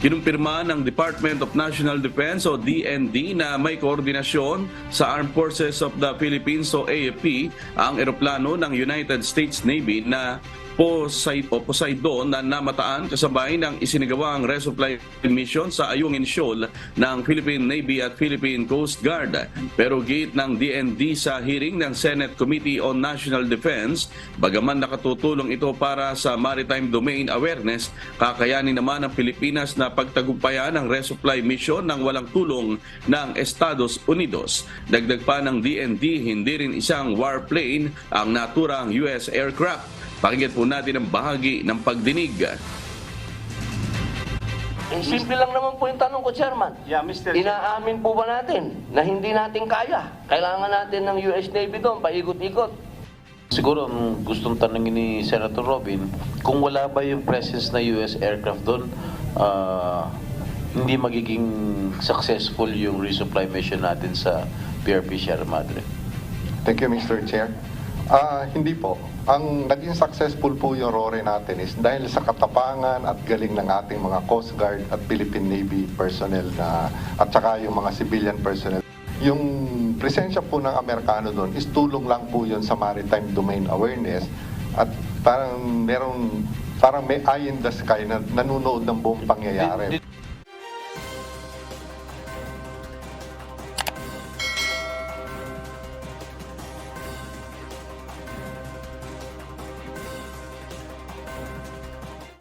Kinumpirma ng Department of National Defense o DND na may koordinasyon sa Armed Forces of the Philippines o AFP ang eroplano ng United States Navy na Poseidon na namataan kasabay ng isinagawang resupply mission sa Ayungin Shoal ng Philippine Navy at Philippine Coast Guard. Pero giit ng DND sa hearing ng Senate Committee on National Defense, bagaman nakatutulong ito para sa maritime domain awareness, kakayanin naman ng Pilipinas na pagtagumpayan ang resupply mission ng walang tulong ng Estados Unidos. Dagdag pa ng DND, hindi rin isang warplane ang naturang US aircraft. Pakinggan po natin ang bahagi ng pagdinig. Simple lang naman po yung tanong ko, Chairman. Yeah, Mr. Inaamin po ba natin na hindi natin kaya? Kailangan natin ng US Navy doon, paikot-ikot. Siguro ang gustong tanongin ni Senator Robin, kung wala ba yung presence na US aircraft doon, hindi magiging successful yung resupply mission natin sa PRP Sierra Madre. Thank you, Mr. Chair. Hindi po. Ang naging successful po yung RORE natin is dahil sa katapangan at galing ng ating mga Coast Guard at Philippine Navy personnel at saka yung mga civilian personnel. Yung presensya po ng Amerikano doon is tulong lang po yun sa maritime domain awareness at parang may eye in the sky na nanonood ng buong pangyayari.